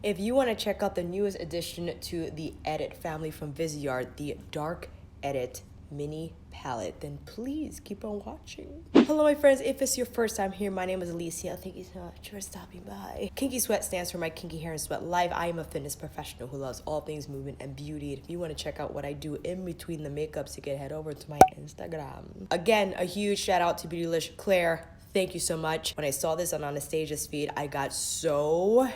If you want to check out the newest addition to the Edit family from Viseart, the Dark Edit Mini Palette, then please keep on watching. Hello my friends, if it's your first time here, my name is Alicia. Thank you so much for stopping by. Kinky Sweat stands for my kinky hair and sweat life. I am a fitness professional who loves all things movement and beauty. If you want to check out what I do in between the makeups, you can head over to my Instagram. Again, a huge shout out to Beautylish Claire. Thank you so much. When I saw this on Anastasia's feed, I got so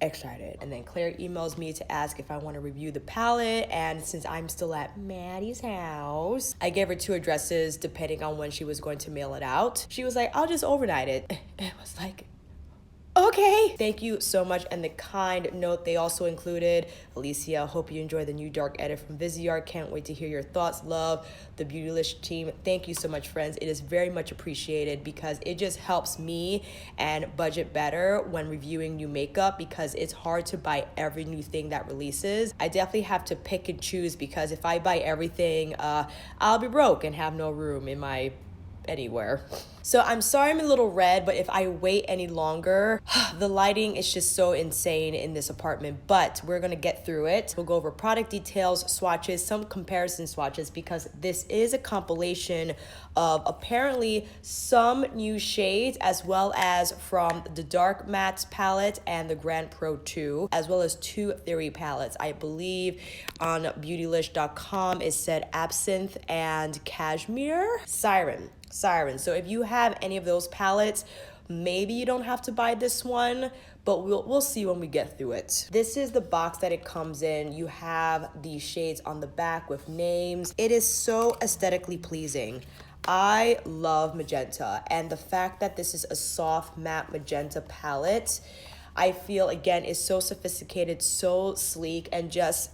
excited. And then Claire emails me to ask if I want to review the palette, and since I'm still at Maddie's house, I gave her 2 addresses depending on when she was going to mail it out. She was like, I'll just overnight it. It was like, okay. Thank you so much. And the kind note they also included: Alicia, hope you enjoy the new dark edit from Viseart. Can't wait to hear your thoughts. Love, the Beautylish team. Thank you so much, friends. It is very much appreciated because it just helps me and budget better when reviewing new makeup, because it's hard to buy every new thing that releases. I definitely have to pick and choose, because if I buy everything, I'll be broke and have no room in my anywhere. So I'm sorry I'm a little red, but if I wait any longer, the lighting is just so insane in this apartment, but we're gonna get through it. We'll go over product details, swatches, some comparison swatches, because this is a compilation of apparently some new shades, as well as from the Dark Matte palette and the Grand Pro 2, as well as 2 Theory palettes. I believe on Beautylish.com it said Absinthe and Cashmere. Siren. So if you have any of those palettes, maybe you don't have to buy this one, but we'll see when we get through it. This is the box that it comes in. You have the shades on the back with names. It is so aesthetically pleasing. I love magenta, and the fact that this is a soft matte magenta palette, I feel again is so sophisticated, so sleek, and just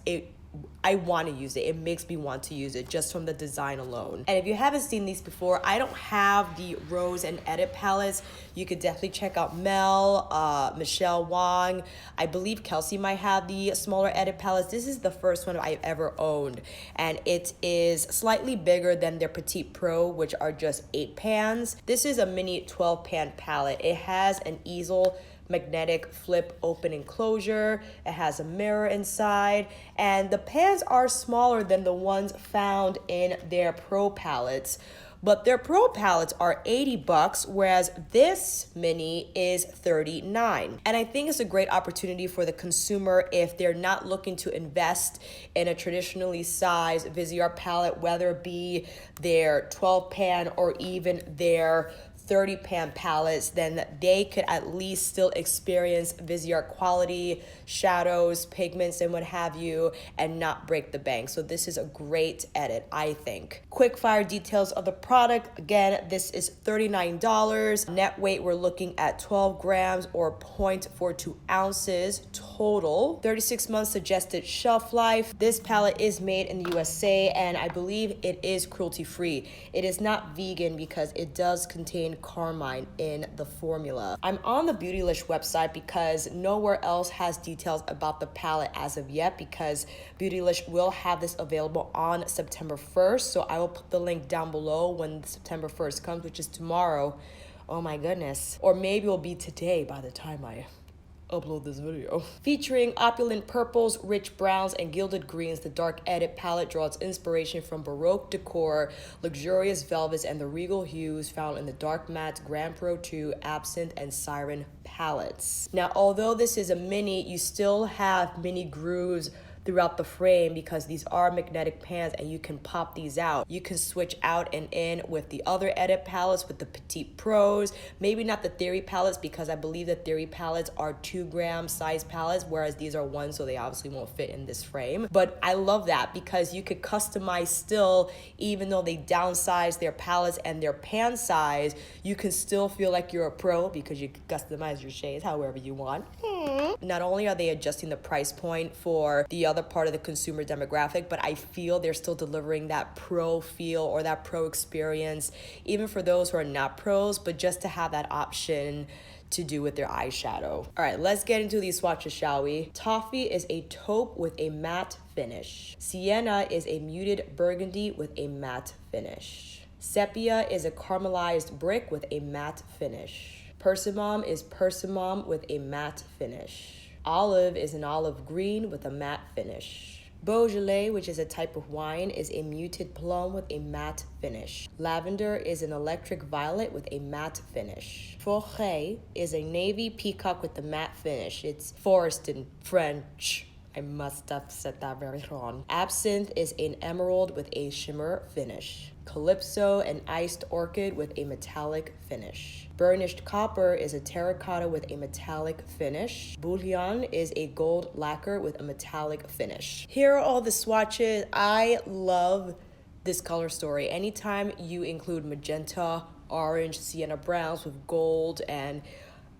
I want to use it. It makes me want to use it just from the design alone. And if you haven't seen these before, I don't have the Rose and Edit palettes. You could definitely check out Mel, Michelle Wong. I believe Kelsey might have the smaller Edit palettes. This is the first one I've ever owned, and it is slightly bigger than their Petite Pro, which are just 8 pans. This is a mini 12 pan palette. It has an easel magnetic flip open enclosure. It has a mirror inside, and the pans are smaller than the ones found in their Pro palettes, but their Pro palettes are $80, whereas this mini is $39. And I think it's a great opportunity for the consumer if they're not looking to invest in a traditionally sized Viseart palette, whether it be their 12 pan or even their 30 pan palettes, then they could at least still experience Viseart quality, shadows, pigments, and what have you, and not break the bank. So this is a great edit, I think. Quick fire details of the product. Again, this is $39. Net weight, we're looking at 12 grams or 0.42 ounces total. 36 months suggested shelf life. This palette is made in the USA, and I believe it is cruelty free. It is not vegan because it does contain carmine in the formula. I'm on the Beautylish website because nowhere else has details about the palette as of yet, because Beautylish will have this available on September 1st. So I will put the link down below when September 1st comes, which is tomorrow. Oh my goodness. Or maybe it will be today by the time I upload this video. Featuring opulent purples, rich browns, and gilded greens, the Dark Edit palette draws inspiration from Baroque decor, luxurious velvets, and the regal hues found in the Dark Matte Grand Pro 2, Absinthe, and Siren palettes. Now, although this is a mini, you still have mini grooves throughout the frame because these are magnetic pans and you can pop these out. You can switch out and in with the other Edit palettes, with the Petite Pros, maybe not the Theory palettes, because I believe the Theory palettes are 2 gram size palettes, whereas these are 1, so they obviously won't fit in this frame. But I love that because you could customize still, even though they downsize their palettes and their pan size, you can still feel like you're a pro because you can customize your shades however you want. Not only are they adjusting the price point for the other part of the consumer demographic, but I feel they're still delivering that pro feel or that pro experience, even for those who are not pros, but just to have that option to do with their eyeshadow. All right, let's get into these swatches, shall we? Toffee is a taupe with a matte finish. Sienna is a muted burgundy with a matte finish. Sepia is a caramelized brick with a matte finish. Persimmon is persimmon with a matte finish. Olive is an olive green with a matte finish. Beaujolais, which is a type of wine, is a muted plum with a matte finish. Lavender is an electric violet with a matte finish. Forêt is a navy peacock with a matte finish. It's forest in French. I must have said that very wrong. Absinthe is an emerald with a shimmer finish. Calypso, an iced orchid with a metallic finish. Burnished copper is a terracotta with a metallic finish. Bouillon is a gold lacquer with a metallic finish. Here are all the swatches. I love this color story. Anytime you include magenta, orange, sienna browns with gold and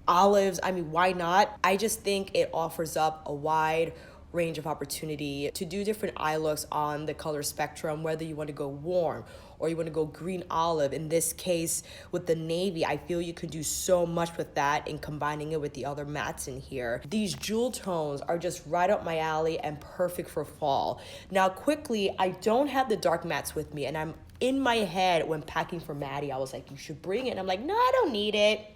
olives, I mean, why not? I just think it offers up a wide range of opportunity to do different eye looks on the color spectrum, whether you want to go warm or you want to go green olive. In this case, with the navy, I feel you can do so much with that in combining it with the other mattes in here. These jewel tones are just right up my alley and perfect for fall. Now, quickly, I don't have the dark mattes with me, and I'm in my head when packing for Maddie, I was like, you should bring it. And I'm like, no, I don't need it.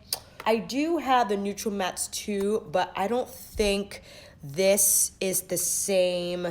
I do have the neutral mattes too, but I don't think this is the same.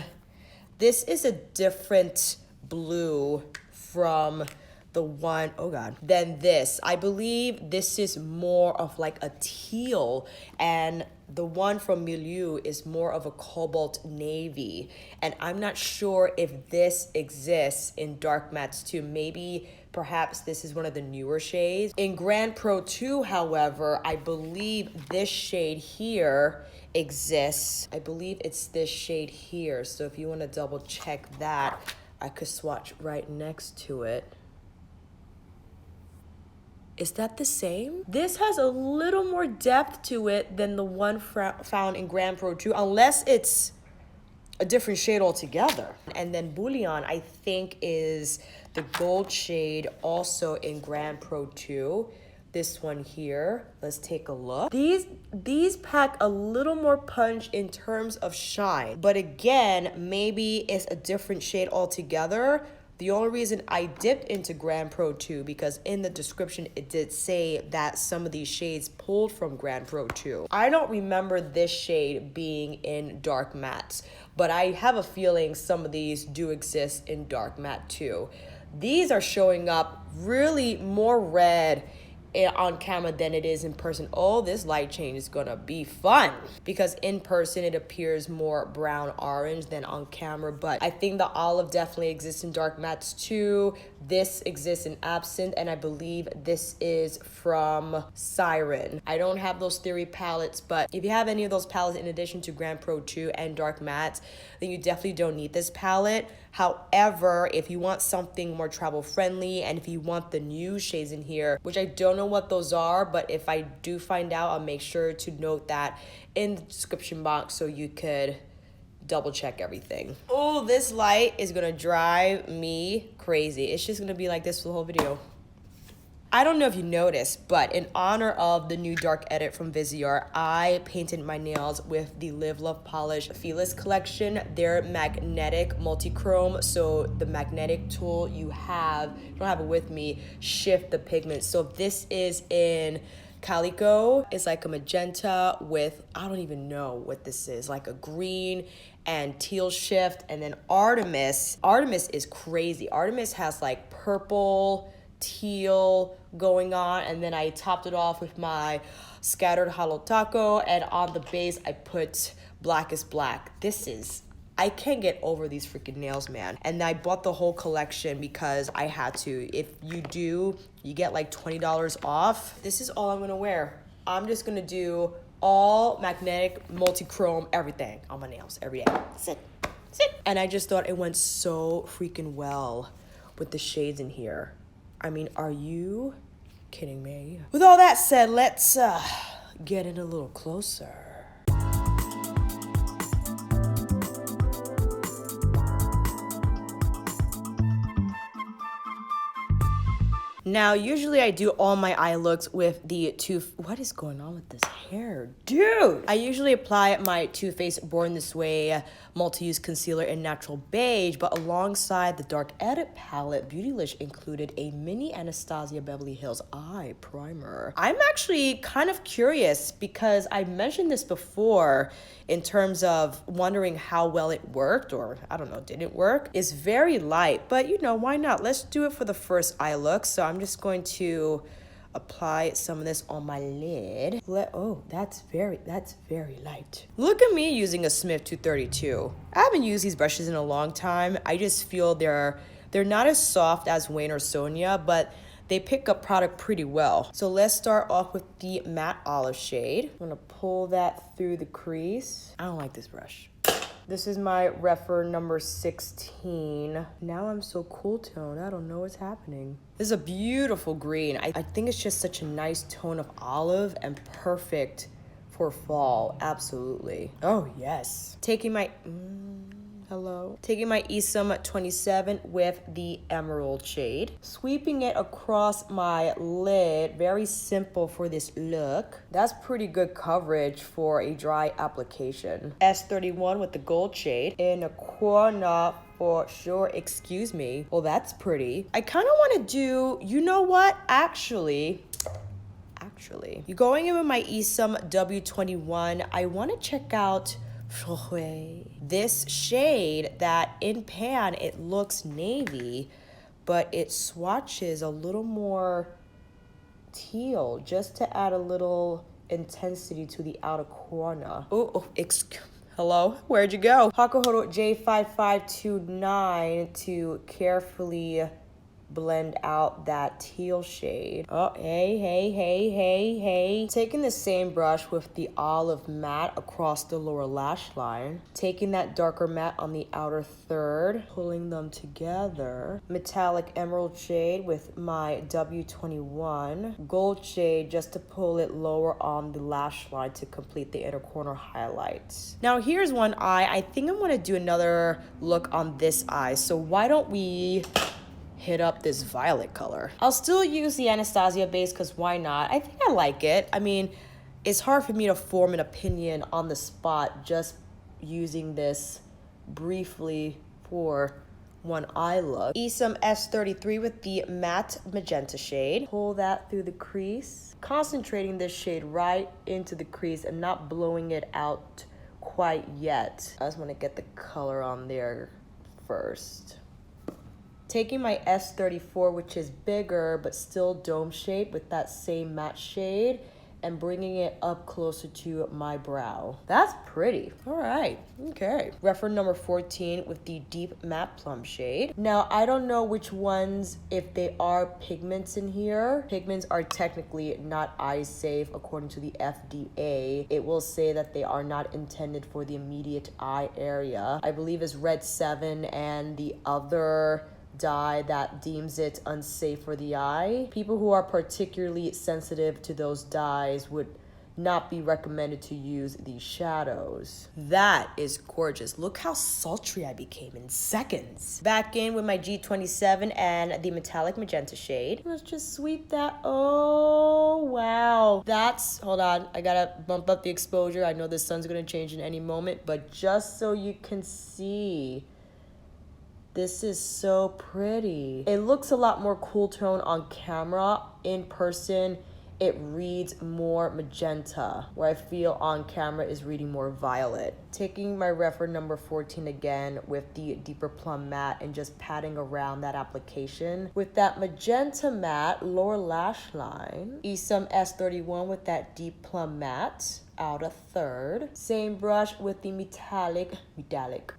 This is a different blue from the one, oh God, than this. I believe this is more of like a teal, and the one from Milieu is more of a cobalt navy. And I'm not sure if this exists in dark mattes too. Maybe perhaps this is one of the newer shades. In Grand Pro 2, however, I believe this shade here exists. I believe it's this shade here. So if you want to double check that, I could swatch right next to it. Is that the same? This has a little more depth to it than the one found in Grand Pro 2, unless it's a different shade altogether. And then Bouillon, I think, is the gold shade also in Grand Pro 2. This one here, let's take a look. These pack a little more punch in terms of shine, but again, maybe it's a different shade altogether. The only reason I dipped into Grand Pro 2 because in the description it did say that some of these shades pulled from Grand Pro 2. I don't remember this shade being in dark mattes, but I have a feeling some of these do exist in dark matte too. These are showing up really more red on camera than it is in person. Oh, this light change is gonna be fun because in person it appears more brown orange than on camera, but I think the olive definitely exists in dark mattes too. This exists in Absinthe, and I believe this is from Siren. I don't have those Theory palettes, but if you have any of those palettes in addition to Grand Pro 2 and dark mattes, then you definitely don't need this palette. However, if you want something more travel friendly and if you want the new shades in here, which I don't know what those are, but if I do find out, I'll make sure to note that in the description box so you could double check everything. Oh, this light is gonna drive me crazy. It's just gonna be like this for the whole video. I don't know if you noticed, but in honor of the new dark edit from Viseart, I painted my nails with the Live Love Polish Fearless collection. They're magnetic multi-chrome, so the magnetic tool you don't have it with me, shift the pigments. So this is in Calico. It's like a magenta with, I don't even know what this is, like a green and teal shift. And then Artemis is crazy. Artemis has like purple, teal going on, and then I topped it off with my scattered hollow taco, and on the base I put Black is Black. I can't get over these freaking nails, man. And I bought the whole collection because I had to. If you do, you get like $20 off. This is all I'm gonna wear. I'm just gonna do all magnetic, multi-chrome, everything on my nails every day. Sit. And I just thought it went so freaking well with the shades in here. I mean, are you kidding me? With all that said, let's get in a little closer. Now, usually I do all my eye looks with the what is going on with this hair? Dude! I usually apply my Too Faced Born This Way multi-use concealer in natural beige, but alongside the dark edit palette, Beautylish included a mini Anastasia Beverly Hills eye primer. I'm actually kind of curious because I mentioned this before in terms of wondering how well it worked, or I don't know, did it work? It's very light, but you know, why not? Let's do it for the first eye look. So I'm just going to apply some of this on my lid. Oh, that's very light. Look at me using a Smith 232. I haven't used these brushes in a long time. I just feel they're not as soft as Wayne or Sonia, but they pick up product pretty well. So let's start off with the matte olive shade. I'm gonna pull that through the crease. I don't like this brush. This is my Refer number 16. Now I'm so cool toned. I don't know what's happening. This is a beautiful green. I think it's just such a nice tone of olive and perfect for fall. Absolutely. Oh, yes. Taking my... Taking my Esom 27 with the emerald shade. Sweeping it across my lid. Very simple for this look. That's pretty good coverage for a dry application. S31 with the gold shade. In a corner for sure. Excuse me. Well, that's pretty. I kind of want to do, you know what? Actually, you're going in with my Esom W21. I want to check out this shade that in pan it looks navy, but it swatches a little more teal just to add a little intensity to the outer corner. Hello, where'd you go? Tuckahoe J5529 to carefully blend out that teal shade. Oh, hey. Taking the same brush with the olive matte across the lower lash line. Taking that darker matte on the outer third. Pulling them together. Metallic emerald shade with my W21. Gold shade just to pull it lower on the lash line to complete the inner corner highlights. Now here's one eye. I think I'm gonna do another look on this eye. So why don't we hit up this violet color. I'll still use the Anastasia base because why not? I think I like it. I mean, it's hard for me to form an opinion on the spot just using this briefly for one eye look. Esom S33 with the matte magenta shade. Pull that through the crease. Concentrating this shade right into the crease and not blowing it out quite yet. I just want to get the color on there first. Taking my S34, which is bigger but still dome shaped with that same matte shade, and bringing it up closer to my brow. That's pretty. All right, okay. Refer number 14 with the deep matte plum shade. Now, I don't know which ones, if they are pigments in here. Pigments are technically not eye safe according to the FDA. It will say that they are not intended for the immediate eye area. I believe it's Red 7 and the other dye that deems it unsafe for the eye. People who are particularly sensitive to those dyes would not be recommended to use these shadows. That is gorgeous. Look how sultry I became in seconds. Back in with my G27 and the metallic magenta shade. Let's just sweep that. Oh, wow. That's, hold on, I gotta bump up the exposure. I know the sun's gonna change in any moment, but just so you can see, this is so pretty. It looks a lot more cool tone on camera. In person, it reads more magenta, where I feel on camera is reading more violet. Taking my Refer number 14 again with the deeper plum matte and just patting around that application. With that magenta matte, lower lash line. Esom S31 with that deep plum matte, outer third. Same brush with the metallic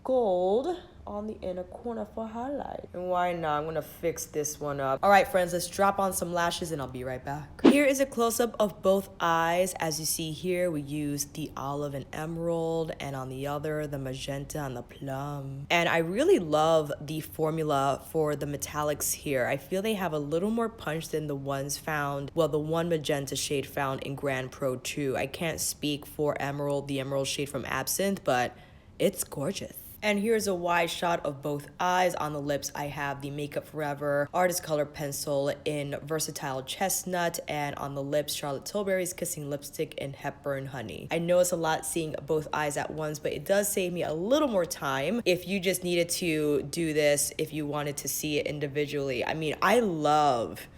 gold on the inner corner for highlight. And why not? I'm gonna fix this one up. All right, friends, let's drop on some lashes and I'll be right back. Here is a close-up of both eyes. As you see here, we use the olive and emerald, and on the other, the magenta and the plum. And I really love the formula for the metallics here. I feel they have a little more punch than the ones found, well, the one magenta shade found in Grand Pro 2. I can't speak for emerald, the emerald shade from Absinthe, but it's gorgeous. And here's a wide shot of both eyes. On the lips, I have the Makeup Forever Artist Color Pencil in Versatile Chestnut, and on the lips, Charlotte Tilbury's Kissing Lipstick in Hepburn Honey. I know it's a lot seeing both eyes at once, but it does save me a little more time if you just needed to do this, if you wanted to see it individually. I mean, I love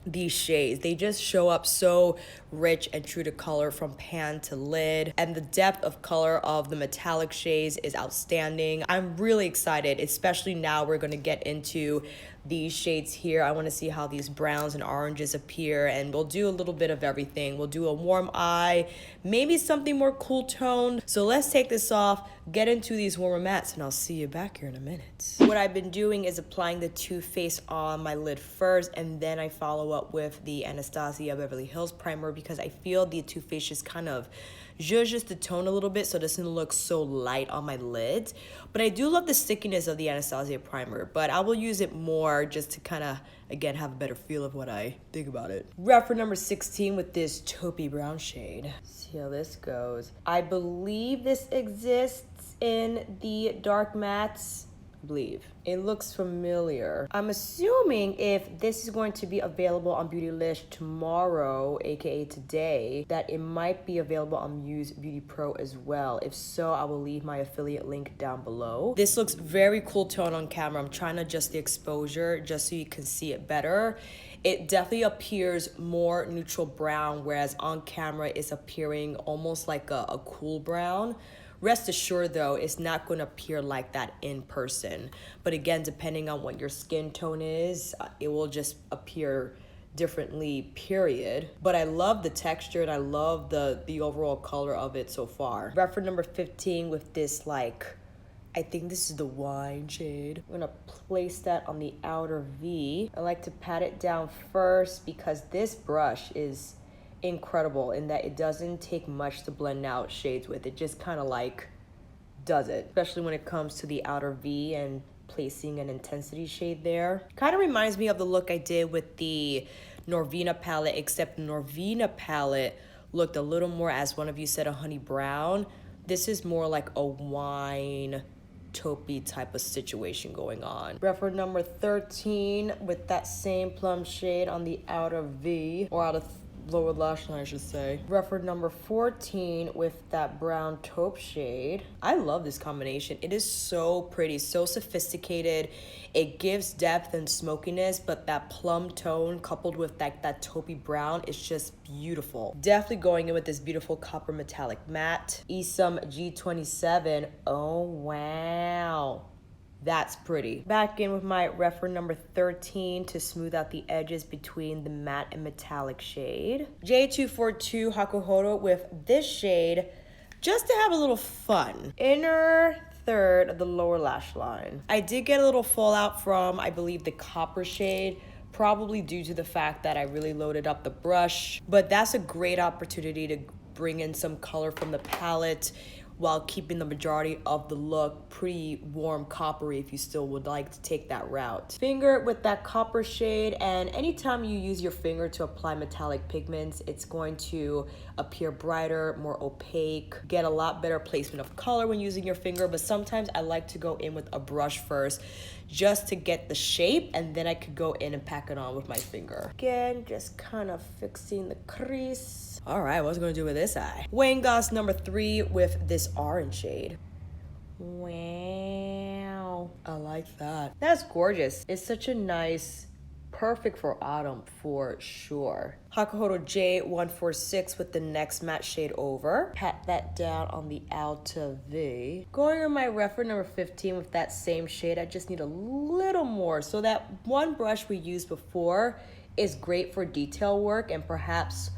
these shades. They just show up so rich and true to color from pan to lid, and the depth of color of the metallic shades is outstanding. I'm really excited, especially now we're going to get into these shades here. I want to see how these browns and oranges appear, and we'll do a little bit of everything. We'll do a warm eye, maybe something more cool toned. So let's take this off, get into these warmer mattes, and I'll see you back here in a minute. What I've been doing is applying the Too Faced on my lid first, and then I follow up with the Anastasia Beverly Hills primer because I feel the Too Faced just kind of zhuzhes the tone a little bit, so it doesn't look so light on my lids. But I do love the stickiness of the Anastasia primer, but I will use it more just to kind of, again, have a better feel of what I think about it. Reference number 16 with this taupey brown shade. See how this goes. I believe this exists in the dark mattes. Believe it looks familiar. I'm assuming if this is going to be available on Beautylish tomorrow, aka today, that it might be available on Muse Beauty Pro as well. If so, I will leave my affiliate link down below. This looks very cool tone on camera. I'm trying to adjust the exposure just so you can see it better. It definitely appears more neutral brown, whereas on camera it's appearing almost like a cool brown. Rest assured though, it's not going to appear like that in person. But again, depending on what your skin tone is, it will just appear differently, period. But I love the texture and I love the overall color of it so far. Reference number 15 with this, like, I think this is the wine shade. I'm gonna place that on the outer V. I like to pat it down first because this brush is incredible in that it doesn't take much to blend out shades with. It just kind of like does it, especially when it comes to the outer V and placing an intensity shade there. Kind of reminds me of the look I did with the Norvina palette, except the Norvina palette looked a little more, as one of you said, a honey brown. This is more like a wine taupey type of situation going on. Reference number 13 with that same plum shade on the outer V, or outer lower lash line, I should say. Reference number 14 with that brown taupe shade. I love this combination. It is so pretty, so sophisticated. It gives depth and smokiness, but that plum tone coupled with that taupey brown is just beautiful. Definitely going in with this beautiful copper metallic matte. Esum G27. Oh, wow. That's pretty. Back in with my reference number 13 to smooth out the edges between the matte and metallic shade. J242 Hakuhodo with this shade just to have a little fun. Inner third of the lower lash line. I did get a little fallout from, I believe, the copper shade, probably due to the fact that I really loaded up the brush, but that's a great opportunity to bring in some color from the palette while keeping the majority of the look pretty warm coppery if you still would like to take that route. Finger with that copper shade, and anytime you use your finger to apply metallic pigments, it's going to appear brighter, more opaque, get a lot better placement of color when using your finger, but sometimes I like to go in with a brush first just to get the shape, and then I could go in and pack it on with my finger. Again, just kind of fixing the crease. All right, what's gonna do with this eye? Wayne Goss number 3 with this orange shade. Wow, I like that. That's gorgeous. It's such a nice, perfect for autumn for sure. Hakuhodo J146 with the next matte shade over. Pat that down on the outer V. Going on my reference number 15 with that same shade, I just need a little more. So that one brush we used before is great for detail work and perhaps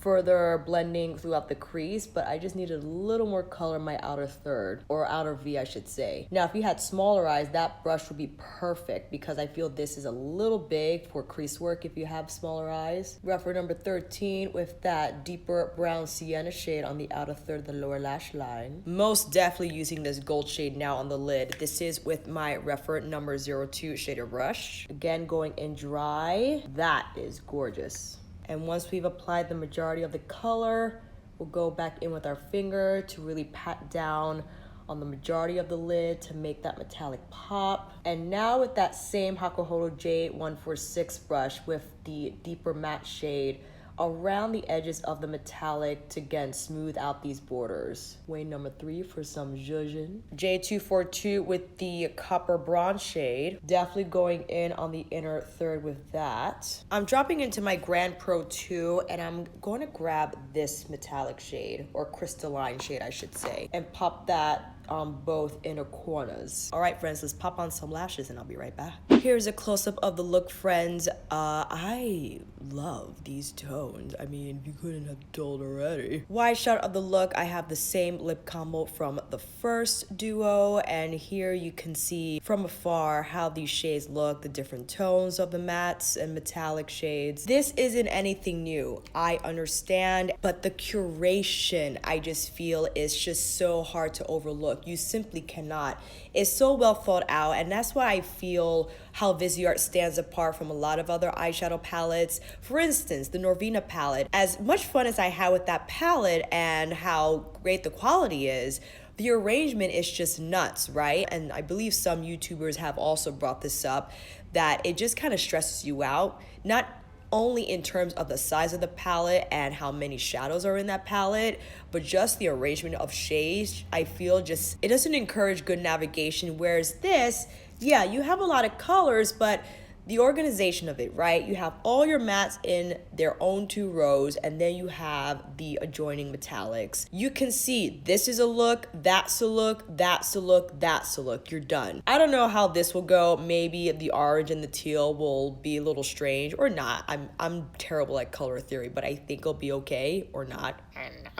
further blending throughout the crease, but I just needed a little more color in my outer third, or outer V I should say. Now if you had smaller eyes, that brush would be perfect because I feel this is a little big for crease work if you have smaller eyes. Reference number 13 with that deeper brown sienna shade on the outer third of the lower lash line. Most definitely using this gold shade now on the lid. This is with my reference number 02 shader brush. Again, going in dry. That is gorgeous. And once we've applied the majority of the color, we'll go back in with our finger to really pat down on the majority of the lid to make that metallic pop. And now with that same Hakuhodo J146 brush with the deeper matte shade around the edges of the metallic to again smooth out these borders. Way number 3 for some zhuzhin. J242 with the copper bronze shade. Definitely going in on the inner third with that. I'm dropping into my Grand Pro 2 and I'm going to grab this metallic shade, or crystalline shade I should say, and pop that on both inner corners. All right, friends, let's pop on some lashes and I'll be right back. Here's a close-up of the look, friends. I love these tones. I mean, you couldn't have told already. Wide shot of the look, I have the same lip combo from the first duo, and here you can see from afar how these shades look, the different tones of the mattes and metallic shades. This isn't anything new, I understand, but the curation I just feel is just so hard to overlook. You simply cannot. It's so well thought out, and that's why I feel how Viseart stands apart from a lot of other eyeshadow palettes. For instance, the Norvina palette. As much fun as I had with that palette and how great the quality is, the arrangement is just nuts, right? And I believe some YouTubers have also brought this up, that it just kind of stresses you out. Not only in terms of the size of the palette and how many shadows are in that palette, but just the arrangement of shades. I feel just, it doesn't encourage good navigation, whereas this, yeah, you have a lot of colors, but the organization of it, right? You have all your mattes in their own 2 rows, and then you have the adjoining metallics. You can see this is a look, that's a look, that's a look, that's a look. You're done. I don't know how this will go. Maybe the orange and the teal will be a little strange, or not. I'm terrible at color theory, but I think it'll be okay, or not.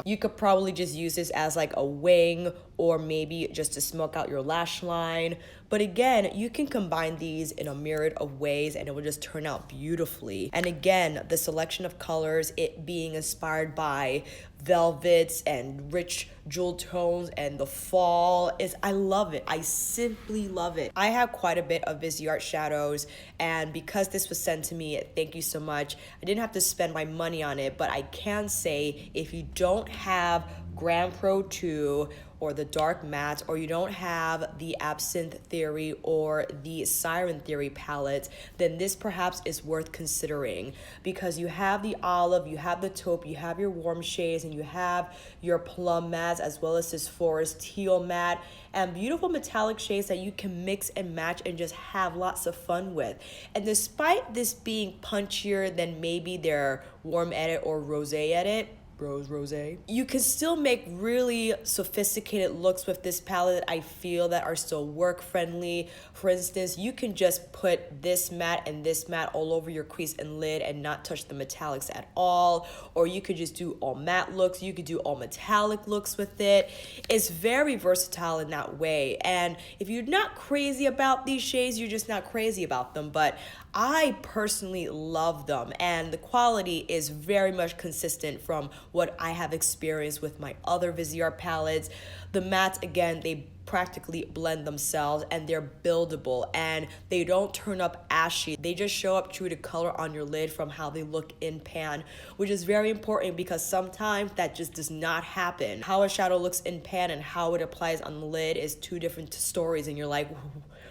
You could probably just use this as like a wing, or maybe just to smoke out your lash line. But again, you can combine these in a myriad of ways and it will just turn out beautifully. And again, the selection of colors, it being inspired by velvets and rich jewel tones and the fall, is, I love it. I simply love it. I have quite a bit of Viseart shadows, and because this was sent to me, thank you so much. I didn't have to spend my money on it, but I can say if you don't have Grand Pro 2 or the dark matte, or you don't have the Absinthe Theory or the Siren Theory palettes, then this perhaps is worth considering, because you have the olive, you have the taupe, you have your warm shades, and you have your plum mattes, as well as this forest teal matte, and beautiful metallic shades that you can mix and match and just have lots of fun with. And despite this being punchier than maybe their warm edit or rosé edit, rosé, you can still make really sophisticated looks with this palette that I feel that are still work friendly. For instance, you can just put this matte and this matte all over your crease and lid and not touch the metallics at all, or you could just do all matte looks, you could do all metallic looks with it. It's very versatile in that way, and if you're not crazy about these shades, you're just not crazy about them, but I personally love them, and the quality is very much consistent from what I have experienced with my other Viseart palettes. The mattes, again, they practically blend themselves, and they're buildable, and they don't turn up ashy. They just show up true to color on your lid from how they look in pan, which is very important because sometimes that just does not happen. How a shadow looks in pan and how it applies on the lid is 2 different stories, and you're like,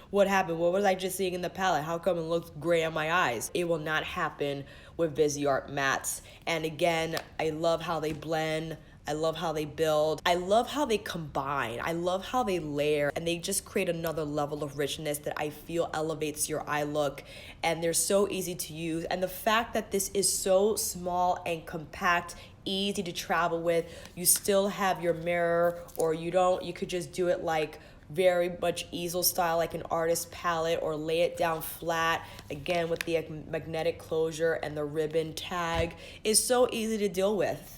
what happened? What was I just seeing in the palette? How come it looks gray on my eyes? It will not happen with Viseart mattes. And again, I love how they blend. I love how they build. I love how they combine. I love how they layer, and they just create another level of richness that I feel elevates your eye look, and they're so easy to use. And the fact that this is so small and compact, easy to travel with, you still have your mirror, or you don't, you could just do it like very much easel style, like an artist palette, or lay it down flat, again with the magnetic closure and the ribbon tag. Is so easy to deal with.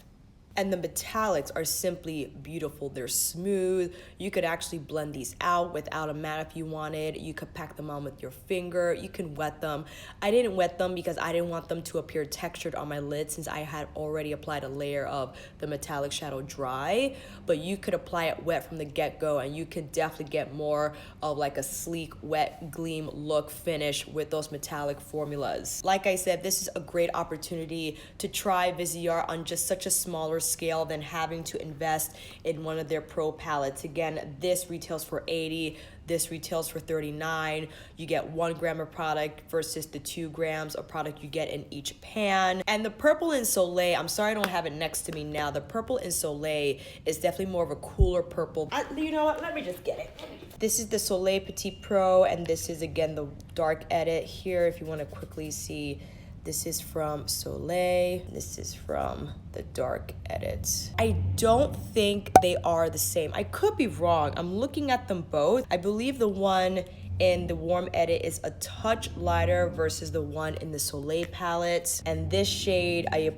And the metallics are simply beautiful. They're smooth. You could actually blend these out without a matte if you wanted. You could pack them on with your finger. You can wet them. I didn't wet them because I didn't want them to appear textured on my lid, since I had already applied a layer of the metallic shadow dry. But you could apply it wet from the get-go, and you could definitely get more of like a sleek, wet, gleam look finish with those metallic formulas. Like I said, this is a great opportunity to try Viseart on just such a smaller scale than having to invest in one of their pro palettes. Again, this retails for $80. This retails for $39. You get 1 gram of product versus the 2 grams of product you get in each pan. And the purple in Soleil, I'm sorry I don't have it next to me now. The purple in Soleil is definitely more of a cooler purple. You know what? Let me just get it. This is the Soleil Petite Pro, and this is again the dark edit here. If you want to quickly see, this is from Soleil. This is from the dark edit. I don't think they are the same. I could be wrong. I'm looking at them both. I believe the one in the warm edit is a touch lighter versus the one in the Soleil palette. And this shade, I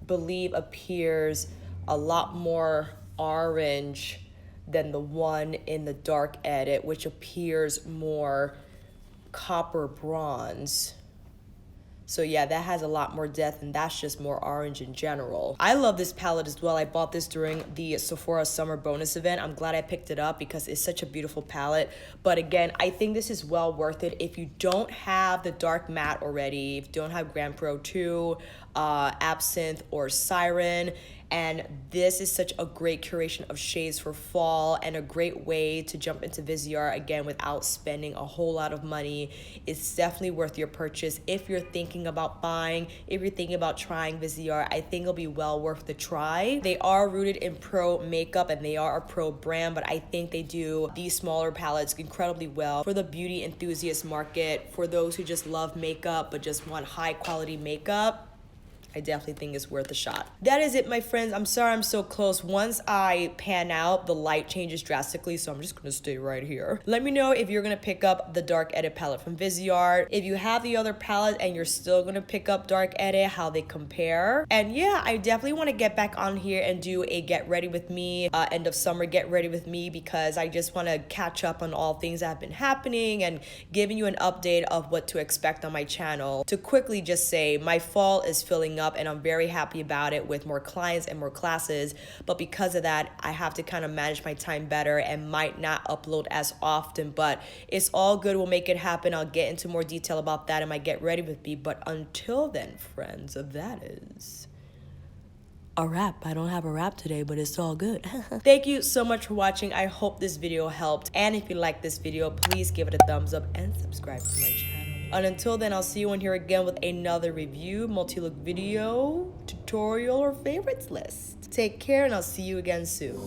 believe, appears a lot more orange than the one in the dark edit, which appears more copper bronze. So yeah, that has a lot more depth, and that's just more orange in general. I love this palette as well. I bought this during the Sephora summer bonus event. I'm glad I picked it up because it's such a beautiful palette. But again, I think this is well worth it if you don't have the dark matte already, if you don't have Grand Pro 2, Absinthe, or Siren. And this is such a great curation of shades for fall and a great way to jump into Viseart again without spending a whole lot of money. It's definitely worth your purchase if you're thinking about buying, if you're thinking about trying Viseart. I think it'll be well worth the try. They are rooted in pro makeup and they are a pro brand, but I think they do these smaller palettes incredibly well for the beauty enthusiast market, for those who just love makeup but just want high quality makeup. I definitely think it's worth a shot. That is it, my friends. I'm sorry I'm so close. Once I pan out, the light changes drastically, so I'm just gonna stay right here. Let me know if you're gonna pick up the Dark Edit palette from Viseart. If you have the other palette and you're still gonna pick up Dark Edit, how they compare. And yeah, I definitely wanna get back on here and do a get ready with me, end of summer get ready with me, because I just wanna catch up on all things that have been happening and giving you an update of what to expect on my channel. To quickly just say, my fall is filling up and I'm very happy about it with more clients and more classes, but because of that I have to kind of manage my time better and might not upload as often, but it's all good. We'll make it happen. I'll get into more detail about that in my get ready with me, but until then, friends, that is a wrap. I don't have a wrap today, but it's all good. Thank you so much for watching. I hope this video helped, and if you like this video, please give it a thumbs up and subscribe to my channel. And until then, I'll see you on here again with another review, multi-look video, tutorial, or favorites list. Take care, and I'll see you again soon.